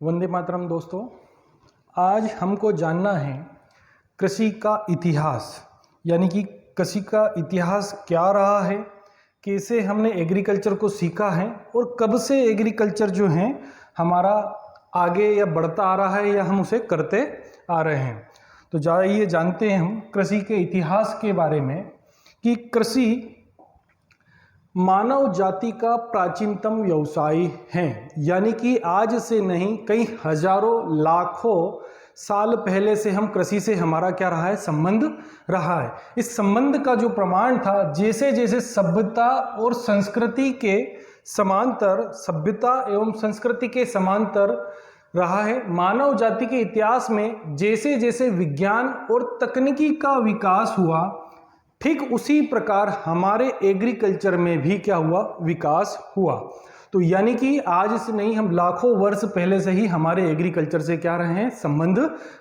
वंदे मातरम दोस्तों, आज हमको जानना है कृषि का इतिहास। यानी कि कृषि का इतिहास क्या रहा है, कैसे हमने एग्रीकल्चर को सीखा है और कब से एग्रीकल्चर जो है हमारा आगे या बढ़ता आ रहा है या हम उसे करते आ रहे हैं। तो जाइए जानते हैं हम कृषि के इतिहास के बारे में कि कृषि मानव जाति का प्राचीनतम व्यवसाय है। यानी कि आज से नहीं, कई हजारों लाखों साल पहले से हम कृषि से हमारा क्या रहा है, संबंध रहा है। इस संबंध का जो प्रमाण था, जैसे जैसे सभ्यता और संस्कृति के समांतर, सभ्यता एवं संस्कृति के समांतर रहा है। मानव जाति के इतिहास में जैसे जैसे विज्ञान और तकनीकी का विकास हुआ, ठीक उसी प्रकार हमारे एग्रीकल्चर में भी क्या हुआ, विकास हुआ। तो यानी कि आज से नहीं, हम लाखों वर्ष पहले से ही हमारे एग्रीकल्चर से क्या रहे हैं, संबंध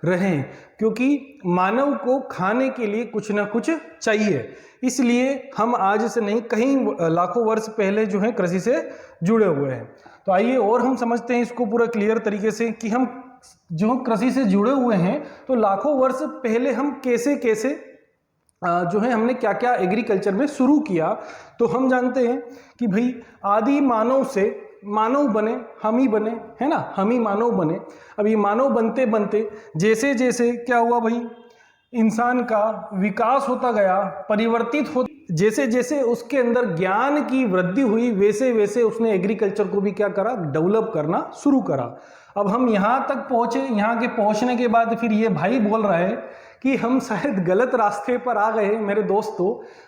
रहे हैं। क्योंकि मानव को खाने के लिए कुछ ना कुछ चाहिए, इसलिए हम आज से नहीं, कहीं लाखों वर्ष पहले जो है कृषि से जुड़े हुए हैं। तो आइए और हम समझते हैं इसको पूरा क्लियर तरीके से कि हम जो कृषि से जुड़े हुए हैं तो लाखों वर्ष पहले हम कैसे कैसे जो है हमने क्या क्या एग्रीकल्चर में शुरू किया। तो हम जानते हैं कि भाई आदि मानव से मानव बने, हम ही बने, है ना, हम ही मानव बने। अब ये मानव बनते बनते जैसे जैसे क्या हुआ भाई, इंसान का विकास होता गया, परिवर्तित हो, जैसे जैसे उसके अंदर ज्ञान की वृद्धि हुई, वैसे वैसे उसने एग्रीकल्चर को भी क्या करा, डेवलप करना शुरू करा। अब हम यहाँ तक पहुँचे, यहाँ के पहुँचने के बाद फिर ये भाई बोल रहा है कि हम शायद गलत रास्ते पर आ गए। मेरे दोस्तों,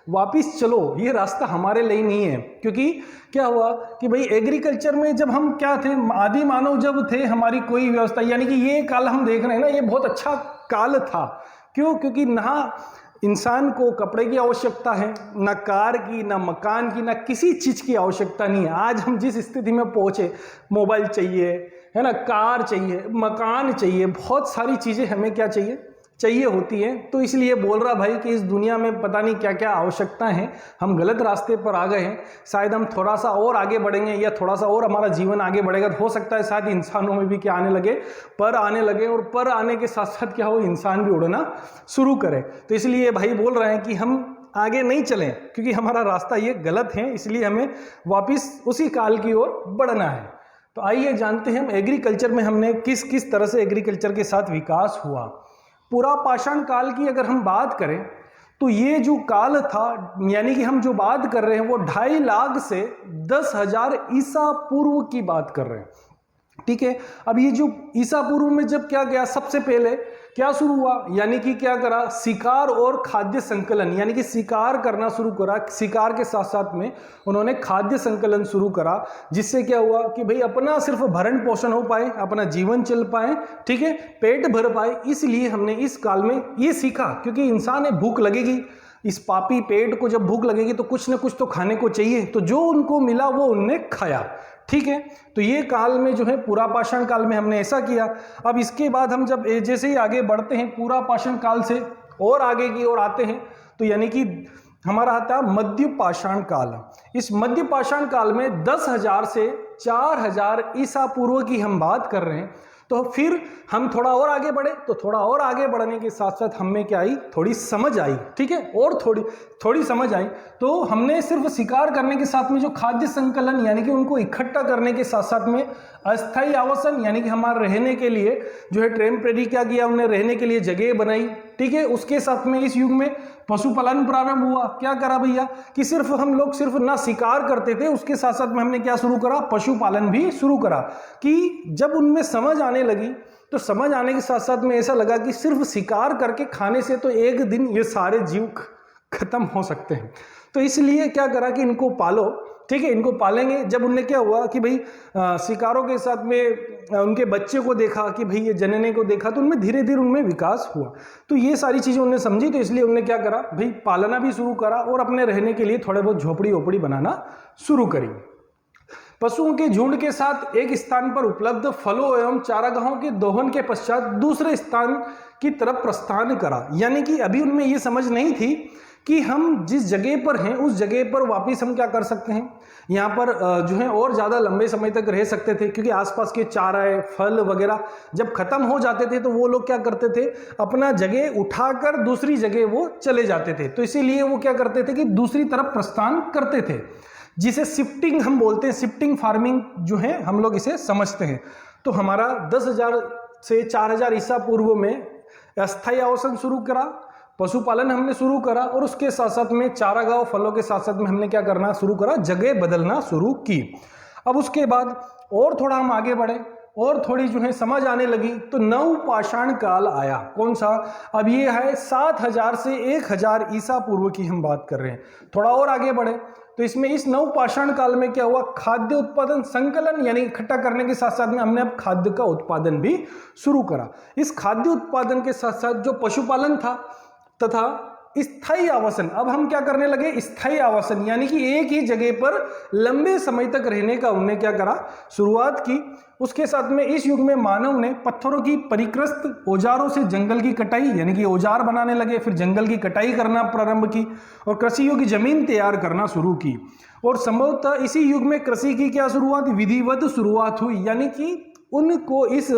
वापिस चलो, ये रास्ता हमारे लिए नहीं है। क्योंकि क्या हुआ कि भाई एग्रीकल्चर में जब हम क्या थे, आदि मानव जब थे, हमारी कोई व्यवस्था, यानी कि ये काल हम देख रहे हैं ना, ये बहुत अच्छा काल था। क्यों? क्योंकि ना इंसान को कपड़े की आवश्यकता है, ना कार की, ना मकान की, ना किसी चीज़ की आवश्यकता नहीं है। आज हम जिस स्थिति में पहुँचे, मोबाइल चाहिए, है ना, कार चाहिए, मकान चाहिए, बहुत सारी चीज़ें हमें क्या चाहिए होती है। तो इसलिए बोल रहा भाई कि इस दुनिया में पता नहीं क्या क्या आवश्यकता है, हम गलत रास्ते पर आ गए हैं। शायद हम थोड़ा सा और आगे बढ़ेंगे या थोड़ा सा और हमारा जीवन आगे बढ़ेगा तो हो सकता है शायद इंसानों में भी क्या आने लगे, पर आने लगे, और पर आने के साथ साथ क्या हो, इंसान भी उड़ना शुरू करे। तो इसलिए भाई बोल रहे हैं कि हम आगे नहीं चलें, क्योंकि हमारा रास्ता ये गलत है, इसलिए हमें वापिस उसी काल की ओर बढ़ना है। तो आइए जानते हैं हम एग्रीकल्चर में हमने किस किस तरह से एग्रीकल्चर के साथ विकास हुआ। पूरा पाषाण काल की अगर हम बात करें तो ये जो काल था, यानी कि हम जो बात कर रहे हैं वो 2.5 लाख से 10,000 ईसा पूर्व की बात कर रहे हैं। ठीक है। अब ये जो ईसा पूर्व में जब क्या गया, सबसे पहले क्या शुरू हुआ, यानी कि क्या करा, शिकार और खाद्य संकलन, यानी कि शिकार करना शुरू करा। शिकार के साथ साथ में उन्होंने खाद्य संकलन शुरू करा, जिससे क्या हुआ कि भाई अपना सिर्फ भरण पोषण हो पाए, अपना जीवन चल पाए, ठीक है, पेट भर पाए। इसलिए हमने इस काल में ये सीखा, क्योंकि इंसान है, भूख लगेगी, इस पापी पेट को जब भूख लगेगी तो कुछ ना कुछ तो खाने को चाहिए, तो जो उनको मिला वो उनने खाया। ठीक है। तो ये काल में जो है पूरा पाषाण काल में हमने ऐसा किया। अब इसके बाद हम जब जैसे ही आगे बढ़ते हैं, पूरा पाषाण काल से और आगे की ओर आते हैं, तो यानी कि हमारा आता है मध्य पाषाण काल। इस मध्य पाषाण काल में 10,000 से 4,000 ईसा पूर्व की हम बात कर रहे हैं। तो फिर हम थोड़ा और आगे बढ़े, तो थोड़ा और आगे बढ़ने के साथ साथ हमें क्या आई, थोड़ी समझ आई। ठीक है, और थोड़ी समझ आई। तो हमने सिर्फ शिकार करने के साथ में जो खाद्य संकलन, यानी कि उनको इकट्ठा करने के साथ साथ में अस्थायी आवासन, यानी कि हमारे रहने के लिए जो है टेम्परेरी क्या किया, उन्हें रहने के लिए जगह बनाई। ठीक है। उसके साथ में इस युग में पशुपालन प्रारंभ हुआ। क्या करा भैया कि सिर्फ हम लोग सिर्फ ना शिकार करते थे, उसके साथ साथ में हमने क्या शुरू करा, पशुपालन भी शुरू करा। कि जब उनमें समझ आने लगी, तो समझ आने के साथ साथ में ऐसा लगा कि सिर्फ शिकार करके खाने से तो एक दिन ये सारे जीव खत्म हो सकते हैं। तो इसलिए क्या करा कि इनको पालो। ठीक है, इनको पालेंगे। जब उनने क्या हुआ कि भाई शिकारों के साथ में उनके बच्चे को देखा, कि भाई ये जनने को देखा, तो उनमें धीरे धीरे उनमें विकास हुआ। तो ये सारी चीज़ें उन्होंने समझी, तो इसलिए उन्होंने क्या करा, भाई पालना भी शुरू करा और अपने रहने के लिए थोड़े बहुत झोपड़ी वोपड़ी बनाना शुरू करी। पशुओं के झुंड के साथ एक स्थान पर उपलब्ध फलों एवं चारागाहों के दोहन के पश्चात दूसरे स्थान की तरफ प्रस्थान करा। यानी कि अभी उनमें ये समझ नहीं थी कि हम जिस जगह पर हैं उस जगह पर वापस हम क्या कर सकते हैं, यहाँ पर जो है और ज़्यादा लंबे समय तक रह सकते थे, क्योंकि आसपास के चारे फल वगैरह जब खत्म हो जाते थे तो वो लोग क्या करते थे, अपना जगह उठाकर दूसरी जगह वो चले जाते थे। तो इसीलिए वो क्या करते थे कि दूसरी तरफ प्रस्थान करते थे, जिसे शिफ्टिंग हम बोलते हैं। शिफ्टिंग फार्मिंग जो है हम लोग इसे समझते हैं। तो हमारा 10,000 से 4,000 ईसा पूर्व में अस्थायी आवासन शुरू करा, पशुपालन हमने शुरू करा, और उसके साथ साथ में चारागाह फलों के साथ साथ में हमने क्या करना शुरू करा, जगह बदलना शुरू की। अब उसके बाद और थोड़ा हम आगे बढ़े और थोड़ी जो है समझ आने लगी, तो नवपाषाण काल आया। कौन सा? अब ये है 7,000 से 1,000 ईसा पूर्व की हम बात कर रहे हैं। थोड़ा और आगे बढ़े तो इसमें इस नवपाषाण काल में क्या हुआ, खाद्य उत्पादन संकलन यानी इकट्ठा करने के साथ साथ में हमने अब खाद्य का उत्पादन भी शुरू करा। इस खाद्य उत्पादन के साथ साथ जो पशुपालन था तथा स्थायी आवासन, अब हम क्या करने लगे, स्थायी आवासन यानी कि एक ही जगह पर लंबे समय तक रहने का उन्होंने क्या करा, शुरुआत की। उसके साथ में इस युग में मानव ने पत्थरों की परिकृत औजारों से जंगल की कटाई यानी कि औजार बनाने लगे, फिर जंगल की कटाई करना प्रारंभ की और कृषि योग्य जमीन तैयार करना शुरू की। और संभवतः इसी युग में कृषि की क्या शुरुआत, विधिवत शुरुआत हुई, यानी कि उनको इस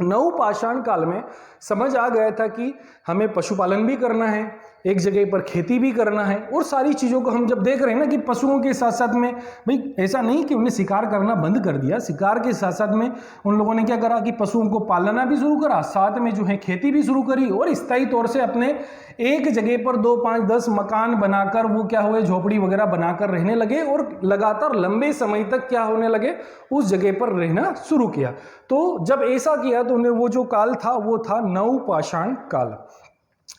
नवपाषाण काल में समझ आ गया था कि हमें पशुपालन भी करना है, एक जगह पर खेती भी करना है, और सारी चीज़ों को हम जब देख रहे हैं ना कि पशुओं के साथ साथ में भाई ऐसा नहीं कि उन्हें शिकार करना बंद कर दिया, शिकार के साथ साथ में उन लोगों ने क्या करा कि पशुओं को पालना भी शुरू करा, साथ में जो है खेती भी शुरू करी, और स्थायी तौर से अपने एक जगह पर 2, 5, 10 मकान बनाकर वो क्या हुए, झोपड़ी वगैरह बनाकर रहने लगे, और लगातार लंबे समय तक क्या होने लगे, उस जगह पर रहना शुरू किया। तो जब ऐसा किया तो उन्हें वो जो काल था वो था नवपाषाण काल।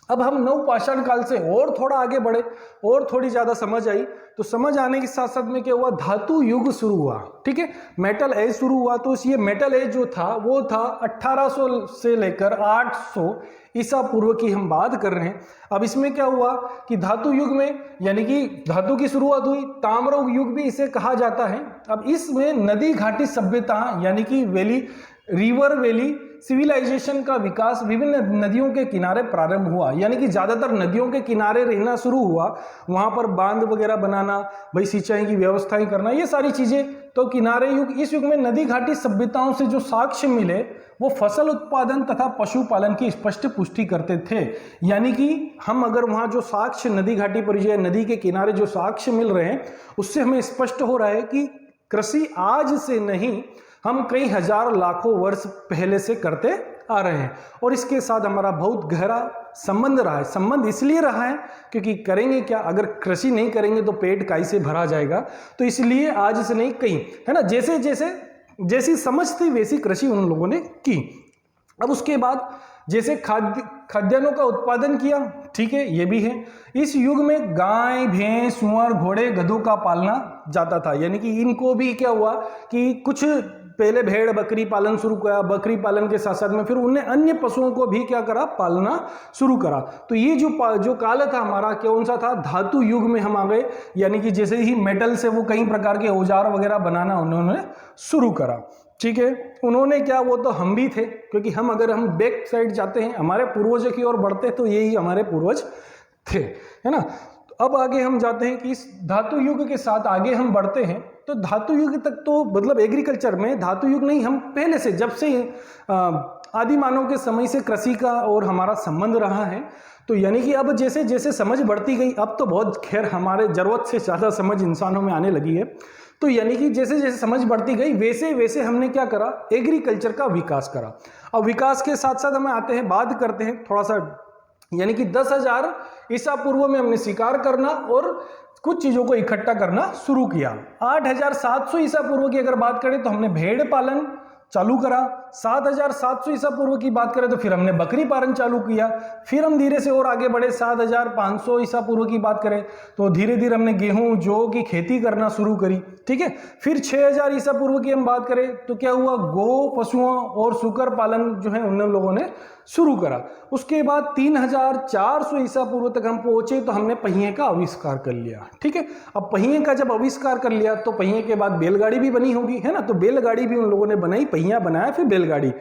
अब हम नवपाषाण काल से और थोड़ा आगे बढ़े और थोड़ी ज्यादा समझ आई, तो समझ आने के साथ साथ में क्या हुआ, धातु युग शुरू हुआ। ठीक है, मेटल एज शुरू हुआ। तो ये मेटल एज जो था वो था 1800 से लेकर 800 ईसा पूर्व की हम बात कर रहे हैं। अब इसमें क्या हुआ कि धातु युग में यानी कि धातु की शुरुआत हुई, ताम्र युग भी इसे कहा जाता है। अब इसमें नदी घाटी सभ्यता यानी कि रिवर वैली सिविलाइजेशन का विकास विभिन्न नदियों के किनारे प्रारंभ हुआ, यानी कि ज्यादातर नदियों के किनारे रहना शुरू हुआ, वहां पर बांध वगैरह बनाना, भाई सिंचाई की व्यवस्थाएं करना, ये सारी चीजें। तो किनारे युग, इस युग में नदी घाटी सभ्यताओं से जो साक्ष्य मिले वो फसल उत्पादन तथा पशुपालन की स्पष्ट पुष्टि करते थे। यानी कि हम अगर वहां जो साक्ष्य नदी घाटी परिचय नदी के किनारे जो साक्ष्य मिल रहे हैं उससे हमें स्पष्ट हो रहा है कि कृषि आज से नहीं, हम कई हजार लाखों वर्ष पहले से करते आ रहे हैं, और इसके साथ हमारा बहुत गहरा संबंध रहा है। संबंध इसलिए रहा है क्योंकि करेंगे क्या, अगर कृषि नहीं करेंगे तो पेट काई से भरा जाएगा। तो इसलिए आज से नहीं कहीं, है ना, जैसी समझ थी वैसी कृषि उन लोगों ने की। अब उसके बाद जैसे खाद्यान्नों का उत्पादन किया, ठीक है, ये भी है। इस युग में गाय, भैंस, सुअर, घोड़े, गधों का पालना जाता था, यानी कि इनको भी क्या हुआ कि कुछ पहले भेड़ बकरी पालन शुरू किया, बकरी पालन के साथ साथ में फिर उन्हें अन्य पशुओं को भी क्या करा, पालना शुरू करा। तो ये जो काल था हमारा कौन सा था, धातु युग में हम आ गए, यानी कि जैसे ही मेटल से वो कई प्रकार के औजार वगैरह बनाना उन्होंने शुरू करा। ठीक है, उन्होंने क्या, वो तो हम भी थे, क्योंकि अगर हम बैक साइड जाते हैं हमारे पूर्वजों की ओर बढ़ते तो यही हमारे पूर्वज थे, है ना। अब आगे हम जाते हैं कि इस धातु युग के साथ आगे हम बढ़ते हैं। तो धातु युग तक तो मतलब एग्रीकल्चर में धातु युग नहीं, हम पहले से जब से आदि मानव के समय से कृषि का और हमारा संबंध रहा है। तो यानी कि अब जैसे जैसे समझ बढ़ती गई, अब तो बहुत खैर हमारे जरूरत से ज़्यादा समझ इंसानों में आने लगी है। तो यानी कि जैसे जैसे समझ बढ़ती गई वैसे वैसे हमने क्या करा, एग्रीकल्चर का विकास करा। अब विकास के साथ साथ हमें आते हैं, बात करते हैं थोड़ा सा, यानी कि 10,000 ईसा पूर्व में हमने शिकार करना और कुछ चीजों को इकट्ठा करना शुरू किया। 8,700 ईसा पूर्व की अगर बात करें तो हमने भेड़ पालन चालू करा। 7,700 ईसा पूर्व की बात करें तो फिर हमने बकरी पालन चालू किया। फिर हम धीरे से और आगे बढ़े, 7,500 ईसा पूर्व की बात करें तो धीरे धीरे हमने गेहूं जौ की खेती करना शुरू करी। ठीक है, फिर 6,000 ईसा पूर्व की हम बात करें तो क्या हुआ, गौ पशुओं और सुकर पालन जो है उन लोगों ने शुरू करा। उसके बाद 3,400 ईसा पूर्व तक हम पहुंचे तो हमने पहिए का आविष्कार कर लिया। ठीक है, अब पहिए का जब आविष्कार कर लिया तो पहिए के बाद बैलगाड़ी भी बनी होगी, है ना, तो बैलगाड़ी भी उन लोगों ने बनाई पहिया बनाया, फिर बैलगाड़ी।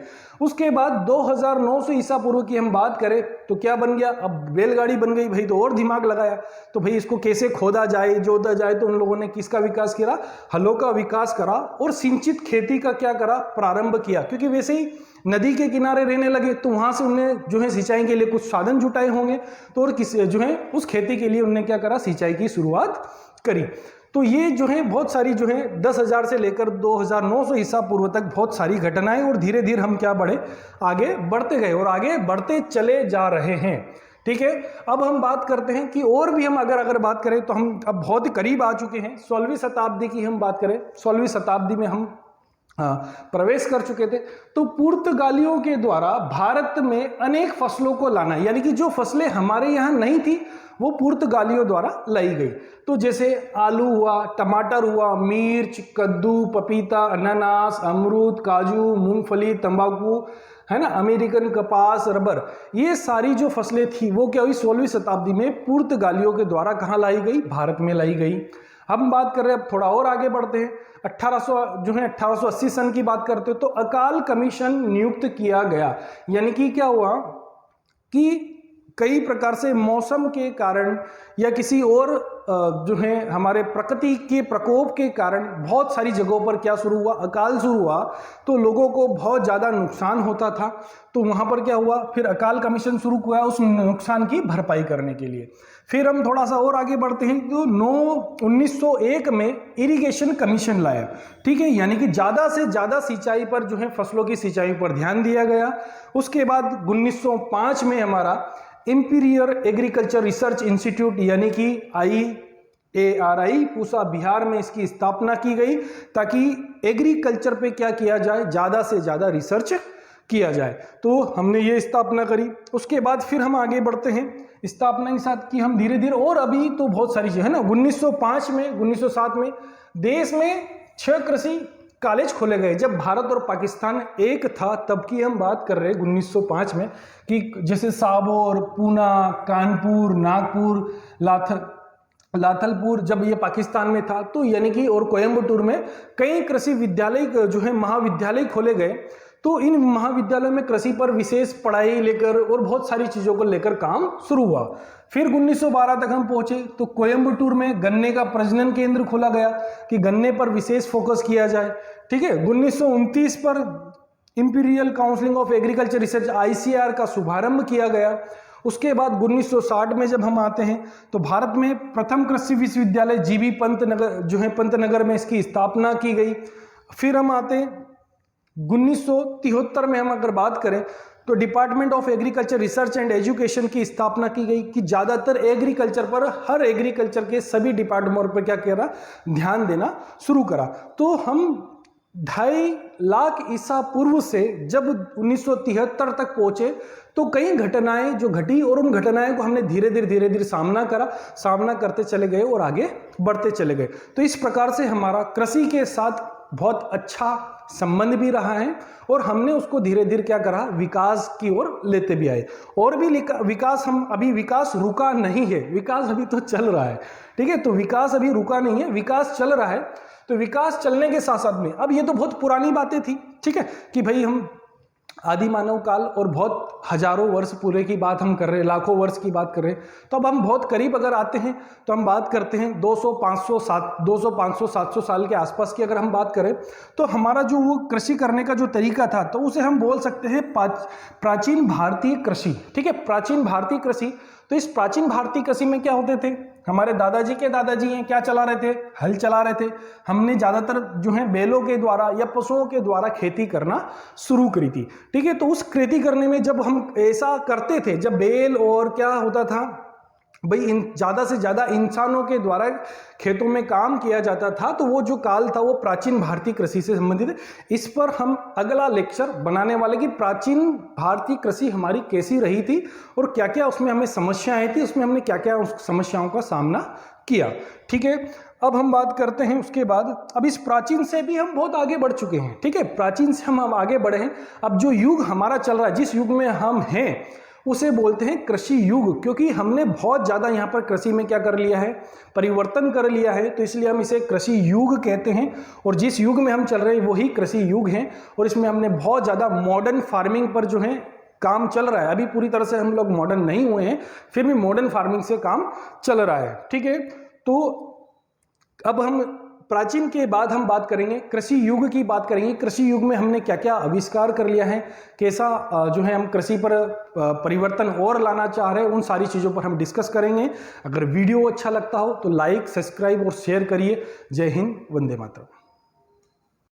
उसके बाद 2009 से ईसा पूर्व की हम बात करें तो क्या बन गया, अब बैलगाड़ी बन गई भाई, तो और दिमाग लगाया तो भाई इसको कैसे खोदा जाए, जोता जाए, तो उन लोगों ने किसका विकास किया, हलों का विकास करा और सिंचित खेती का क्या करा, प्रारंभ किया। क्योंकि वैसे ही नदी के किनारे रहने लगे तो वहां से उन्हें जो है सिंचाई के लिए कुछ साधन जुटाए होंगे, तो और किस जो है उस खेती के लिए उन्होंने क्या करा, सिंचाई की शुरुआत करी। तो ये जो है बहुत सारी जो है 10,000 से लेकर 2009 ईसा पूर्व तक बहुत सारी घटनाएं, और धीरे धीरे हम क्या बढ़े, आगे बढ़ते गए और आगे बढ़ते चले जा रहे हैं। ठीक है, अब हम बात करते हैं कि और भी हम अगर बात करें तो हम अब बहुत ही करीब आ चुके हैं। 16वीं शताब्दी की हम बात करें, 16वीं शताब्दी में हम प्रवेश कर चुके थे। तो पुर्तगालियों के द्वारा भारत में अनेक फसलों को लाना, यानी कि जो फसलें हमारे यहाँ नहीं थी वो पुर्तगालियों द्वारा लाई गई। तो जैसे आलू हुआ, टमाटर हुआ, मिर्च, कद्दू, पपीता, अनानास, अमरूद, काजू, मूंगफली, तंबाकू, है ना, अमेरिकन कपास, रबर, ये सारी जो फसलें थी वो क्या हुई, 16वीं शताब्दी में पुर्तगालियों के द्वारा कहाँ लाई गई, भारत में लाई गई। हम बात कर रहे हैं, अब थोड़ा और आगे बढ़ते हैं, 1880 सन की बात करते हो तो अकाल कमीशन नियुक्त किया गया। यानी कि क्या हुआ कि कई प्रकार से मौसम के कारण या किसी और जो है हमारे प्रकृति के प्रकोप के कारण बहुत सारी जगहों पर क्या शुरू हुआ, अकाल शुरू हुआ, तो लोगों को बहुत ज़्यादा नुकसान होता था। तो वहाँ पर क्या हुआ, फिर अकाल कमीशन शुरू हुआ उस नुकसान की भरपाई करने के लिए। फिर हम थोड़ा सा और आगे बढ़ते हैं तो 1901 में इरिगेशन कमीशन लाया। ठीक है, यानी कि ज़्यादा से ज़्यादा सिंचाई पर जो है फसलों की सिंचाई पर ध्यान दिया गया। उसके बाद 1905 में हमारा इंपीरियल एग्रीकल्चर रिसर्च इंस्टीट्यूट यानी कि IARI पूसा बिहार में इसकी स्थापना की गई, ताकि एग्रीकल्चर पे क्या किया जाए, ज़्यादा से ज़्यादा रिसर्च किया जाए। तो हमने ये स्थापना करी। उसके बाद फिर हम आगे बढ़ते हैं, स्थापना के साथ कि हम धीरे धीरे, और अभी तो बहुत सारी चीज़ है ना। 1905 में 1907 में देश में 6 कृषि कॉलेज खोले गए। जब भारत और पाकिस्तान एक था तब की हम बात कर रहे हैं 1905 में, कि जैसे साबौर, पूना, कानपुर, नागपुर, लाथलपुर जब ये पाकिस्तान में था, तो यानी कि और कोयम्बटूर में कई कृषि विद्यालय जो है महाविद्यालय खोले गए। तो इन महाविद्यालयों में कृषि पर विशेष पढ़ाई लेकर और बहुत सारी चीज़ों को लेकर काम शुरू हुआ। फिर 1912 तक हम पहुंचे तो कोयम्बटूर में गन्ने का प्रजनन केंद्र खोला गया कि गन्ने पर विशेष फोकस किया जाए। ठीक है, 1929 पर imperial council of agriculture research ICAR का शुभारंभ किया गया। उसके बाद 1960 में जब हम आते हैं तो भारत में प्रथम कृषि विश्वविद्यालय GV पंतनगर जो है पंतनगर में इसकी स्थापना की गई। फिर हम आते हैं 1973 में हम अगर बात करें तो department of agriculture research and education की स्थापना की गई कि ज़्यादातर एग्रीकल्चर पर, हर एग्रीकल्चर के सभी डिपार्टमेंट पर क्या करा, ध्यान देना शुरू करा। तो हम 2.5 लाख ईसा पूर्व से जब 1973 तक पहुंचे तो कई घटनाएं जो घटी, और उन घटनाएं को हमने धीरे धीरे सामना करते चले गए और आगे बढ़ते चले गए। तो इस प्रकार से हमारा कृषि के साथ बहुत अच्छा संबंध भी रहा है, और हमने उसको धीरे धीरे क्या करा, विकास की ओर लेते भी आए। और भी विकास, हम अभी विकास रुका नहीं है, विकास अभी तो चल रहा है। ठीक है, तो विकास अभी रुका नहीं है, विकास चल रहा है। तो विकास चलने के साथ साथ में, अब ये तो बहुत पुरानी बातें थी, ठीक है, कि भाई हम आदि मानव काल और बहुत हजारों वर्ष पूरे की बात हम कर रहे हैं, लाखों वर्ष की बात कर रहे हैं। तो अब हम बहुत करीब अगर आते हैं तो हम बात करते हैं 200, 500, 700 साल के आसपास की अगर हम बात करें तो हमारा जो वो कृषि करने का जो तरीका था, तो उसे हम बोल सकते हैं प्राचीन भारतीय कृषि। ठीक है, प्राचीन भारतीय कृषि। तो इस प्राचीन भारतीय कृषि में क्या होते थे, हमारे दादाजी के दादाजी हैं क्या चला रहे थे, हल चला रहे थे। हमने ज़्यादातर जो है बैलों के द्वारा या पशुओं के द्वारा खेती करना शुरू करी थी। ठीक है, तो उस खेती करने में जब हम ऐसा करते थे, जब बैल और क्या होता था भाई, ज़्यादा से ज़्यादा इंसानों के द्वारा खेतों में काम किया जाता था, तो वो जो काल था वो प्राचीन भारतीय कृषि से संबंधित है। इस पर हम अगला लेक्चर बनाने वाले कि प्राचीन भारतीय कृषि हमारी कैसी रही थी और क्या क्या उसमें हमें समस्याएं थी, उसमें हमने क्या क्या उस समस्याओं का सामना किया। ठीक है, अब हम बात करते हैं उसके बाद, अब इस प्राचीन से भी हम बहुत आगे बढ़ चुके हैं। ठीक है, प्राचीन से हम आगे बढ़े हैं। अब जो युग हमारा चल रहा है, जिस युग में हम हैं, उसे बोलते हैं कृषि युग, क्योंकि हमने बहुत ज़्यादा यहाँ पर कृषि में क्या कर लिया है, परिवर्तन कर लिया है, तो इसलिए हम इसे कृषि युग कहते हैं। और जिस युग में हम चल रहे हैं वही कृषि युग है, और इसमें हमने बहुत ज़्यादा मॉडर्न फार्मिंग पर जो है काम चल रहा है। अभी पूरी तरह से हम लोग मॉडर्न नहीं हुए हैं, फिर भी मॉडर्न फार्मिंग से काम चल रहा है, ठीक है। तो अब हम प्राचीन के बाद हम बात करेंगे कृषि युग की, बात करेंगे कृषि युग में हमने क्या क्या आविष्कार कर लिया है, कैसा जो है हम कृषि पर परिवर्तन और लाना चाह रहे हैं, उन सारी चीज़ों पर हम डिस्कस करेंगे। अगर वीडियो अच्छा लगता हो तो लाइक, सब्सक्राइब और शेयर करिए। जय हिंद, वंदे मातरम।